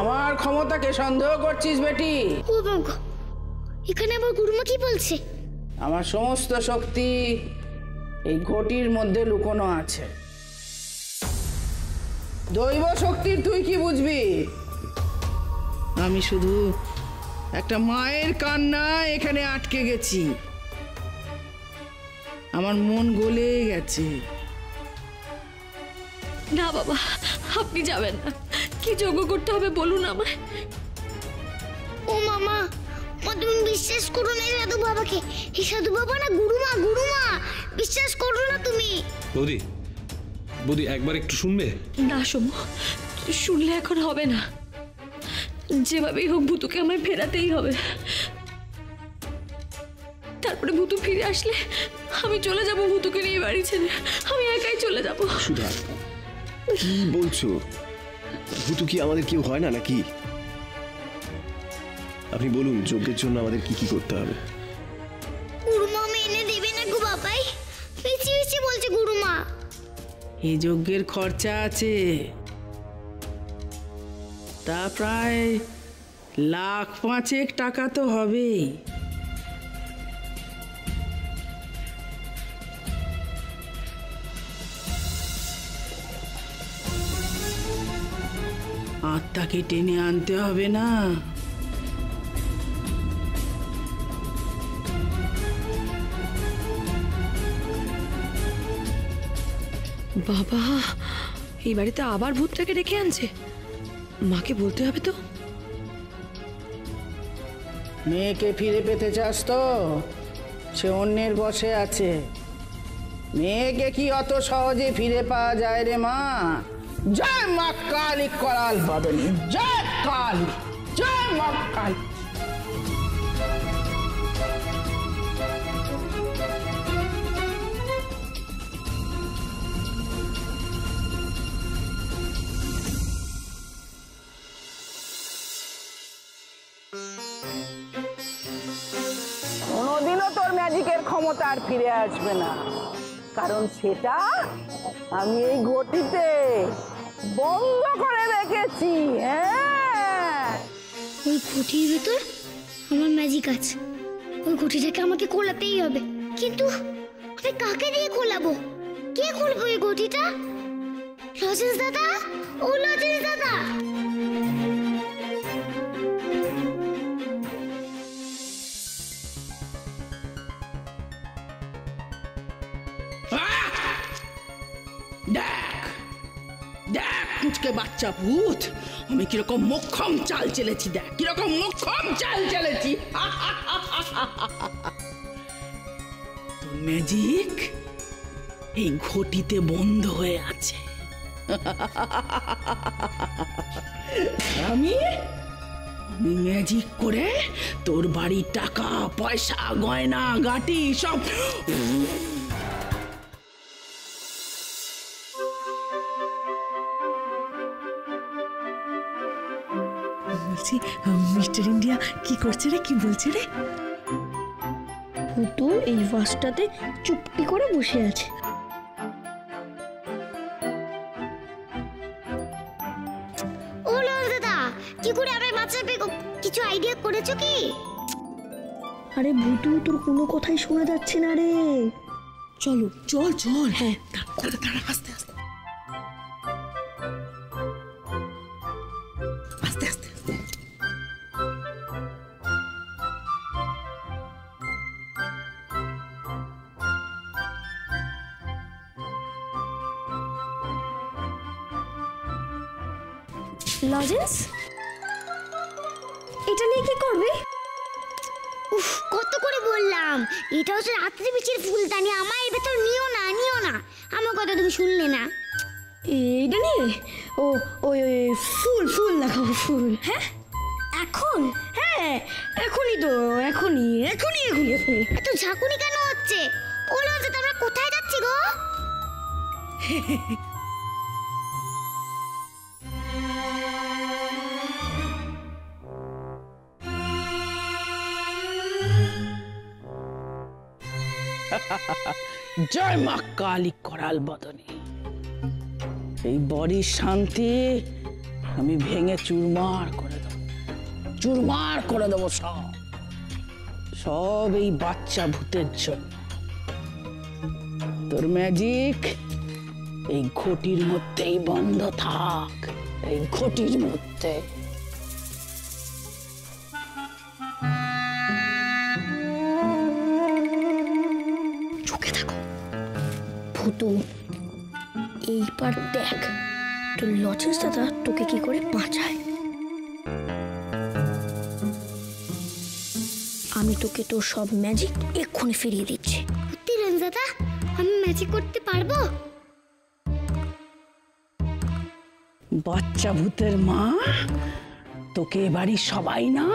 আমার ক্ষমতাকে সন্দেহ করছিস বেটি? ও বাবা, এখানে আবার গুরুমা কি বলছে? আমার সমস্ত শক্তি এই ঘটির মধ্যে লুকোনো আছে। দৈব শক্তির তুই কি বুঝবি? আমি শুধু একটা মায়ের কান্না এখানে আটকে গেছি। আমার মন গলে গেছে। না বাবা, আপনি যাবেন না। কি যজ্ঞ করতে হবে বলুন আমায়। ও মামা, তুমি বিশ্বাস করো না সাধু বাবাকে। এই সাধু বাবা না গুরুমা, গুরুমা বিশ্বাস করো না তুমি। বৌদি, বৌদি একবার একটু শুনবে? না সমু, শুনলে এখন হবে না। যেভাবেই হোক ভূতুকে আমায় ফেরাতেই হবে। তারপরে ভূতু ফিরে আসলে আমি চলে যাব ভূতুকে নিয়ে বাড়ি ছেড়ে। আমি একাই চলে যাব। সুধা, কি বলছো? ভূতু কি আমাদের কেউ হয় না নাকি? আপনি বলুন, যজ্ঞের জন্য আমাদের কি কি করতে হবে? গুরুমা মেনে দেবে না গো বাবাই, বেশি বেশি বলছে গুরুমা। এই যজ্ঞের খরচা আছে, তা প্রায় 1,05,000 টাকা তো হবেই। আত্মাকে টেনে আনতে হবে না? বাবা, এই বাড়িতে আবার ভূতটাকে ডেকে আনছে। মাকে বলতে হবে তো। মেয়েকে ফিরে পেতে চাস তো? সে অন্যের বশে আছে। মেয়েকে কি অত সহজে ফিরে পাওয়া যায় রে মা? জয় মা কালী করাল বদনী, জয় কালী, জয় মা কালী। কোনোদিনও তোর ম্যাজিকের ক্ষমতা আর ফিরে আসবে না, কারণ সেটা আমি এই ঘটিতে বন্ধ করে রেখেছি। হ্যাঁ, ওই ঘটির ভিতর আমার ম্যাজিক আছে। ওই ঘটিটাকে আমাকে খোলাতেই হবে। কিন্তু আমি কাকে দিয়ে খোলাবো? কে খুলবো এই ঘটিটা? লজেন্স দাদা, ও লজেন্স দাদা। দেখ দেখ কুচকে বাচ্চা ভূত, আমি কিরকম মোক্ষম চাল চেলেছি। দেখ কিরকম মোক্ষম চাল চেলেছি। তোর ম্যাজিক এই ঘটিতে বন্ধ হয়ে আছে। আমি ম্যাজিক করে তোর বাড়ির টাকা পয়সা গয়না গাটি সব বলছি, মিস্টার ইন্ডিয়া কি করছে রে? কি বলছে রে? ভূতু এই বাসটাতে চুপটি করে বসে আছে। ও লজেন্স দাদা, কি করে আমি বাঁচাবে? কিছু আইডিয়া করেছো কি? আরে ভূতু, তোর কোনো কথাই শোনা যাচ্ছে না রে। চলো, চল চল। হ্যাঁ, তাড়া আস্তে আস্তে আস্তে আস্তে। লজেন্স, এটা নিয়ে কি করবি? উফ, কত করে বললাম, এটা হচ্ছে রাত্রি বিচির ফুলদানি। আমার এর ভেতর নিও না, নিও না। আমার কথা তুমি শুনলে না। এটা নিয়ে ওই ফুল ফুল লাগাবো, ফুল। হ্যাঁ, এখন? হ্যাঁ, এখনই তো, এখনই এখনই এখনই এখনই। এত ঝাঁকুনি কেন হচ্ছে? ও লজেন্স, আমরা কোথায় যাচ্ছি গো? জয় মা কালী করাল বদনী। এই বড়ি শান্তি আমি ভেঙে চুরমার করে দেবো, চুরমার করে দেবো সব, সব এই বাচ্চা ভূতের জন্য। তোর ম্যাজিক এই ঘটির মধ্যেই বন্ধ থাক, এই ঘটির মধ্যে। চোখে থাকো ভূতু, এইবার দেখ তোর লজেন্স দাদা তোকে কি করে বাঁচায়। আমি তোকে তোর সব ম্যাজিক এক্ষুনি ফিরিয়ে দিচ্ছি। সত্যি রঞ্জাদা, আমি ম্যাজিক করতে পারবো? বাচ্চা ভূতের মা, তোকে বাড়ির সবাই না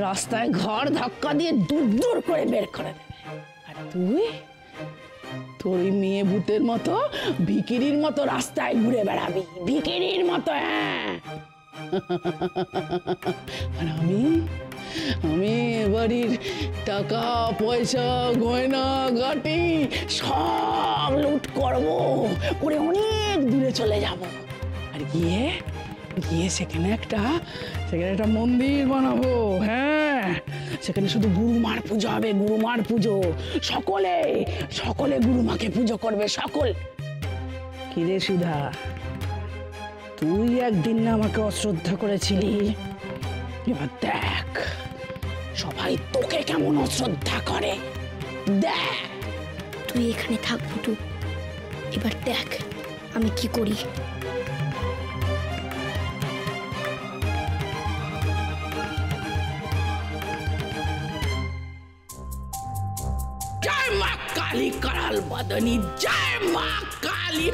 রাস্তায় ঘর ধাক্কা দিয়ে দূর দূর করে বের করে দেবে, আর তুই তোর ওই মেয়ে ভূতের মতো ভিখিরির মতো রাস্তায় ঘুরে বেড়াবি, ভিখিরির মতো। হ্যাঁ, আর আমি বাড়ির টাকা পয়সা গয়না গাটি সব লুট করবো, করে অনেক দূরে চলে যাব, আর গিয়ে সেখানে একটা মন্দির বানাবো। হ্যাঁ, সেখানে শুধু গুরুমার পুজো হবে, গুরুমার পুজো। সকলে গুরুমাকে পুজো করবে, সকল। কিরে সুধা, তুই একদিন না আমাকে অশ্রদ্ধা করেছিলি, এবার দেখ সবাই তোকে কেমন অশ্রদ্ধা করে, দেখ। তুই এখানে থাক ভূতু, এবার দেখ আমি কি করি। জয় মা কালী, করাল বদনী, জয় মা কালী।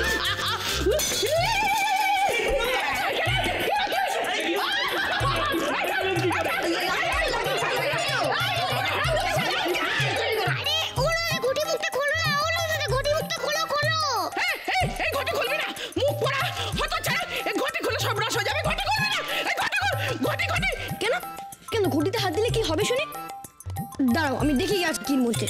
কেন কেন ঘটিতে হাত দিলে কি হবে শুনি? দাঁড়াও আমি দেখি আজ কি মধ্যে।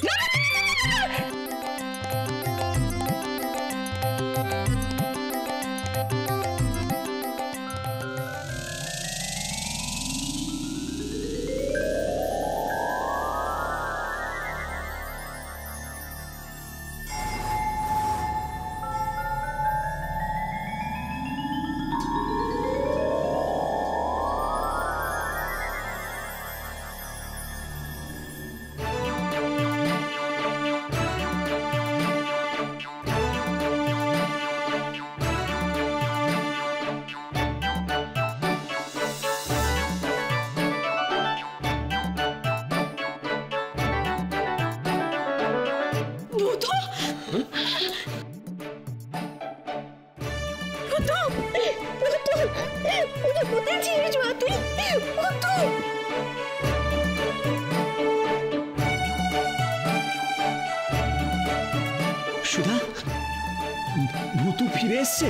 সুধা, ভূতু ফিরে এসছে।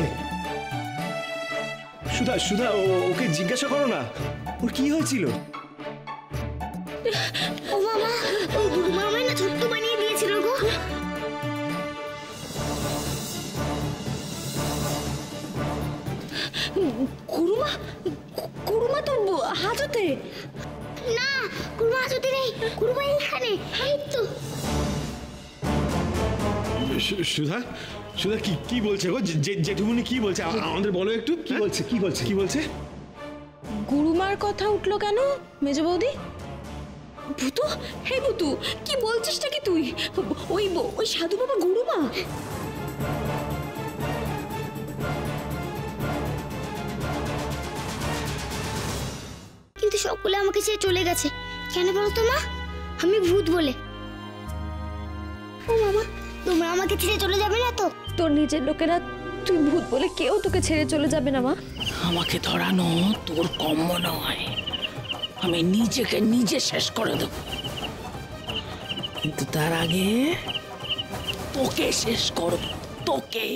সুধা, ওকে জিজ্ঞাসা করো না ওর কি হয়েছিল। ও মামা, ও গুরুমা আমায় না ছোট্ট বানিয়ে দিয়েছিল গো। গুরুমা তো হাজতে। না, গুরুমা হাজতে নেই, গুরুমা এখানে। এই তো। সুধা কি বলছে গো? জেঠুমনি কি বলছে আমাদের বলো একটু। কি বলছে? গুরুমার কথা উঠলো কেন মেজ বৌদি? ভূতু, হে ভূতু, কি বলছিসটা কি তুই? ওই সাধু বাবা গুরুমা? কিন্তু সকলে আমাকে ছেড়ে চলে গেছে, কেন বলতো মা? আমি ভূত বলে। ও মামা, তোমরা আমাকে ছেড়ে চলে যাবে না তো? তোর নিজের লোকেরা তুই ভূত বলে কেউ তোকে ছেড়ে চলে যাবে না মা। আমাকে ধরানো তোর কম্য নয়, আমি নিজেকে নিজে শেষ করে দেব, কিন্তু তার আগে তোকে শেষ করব, তোকে।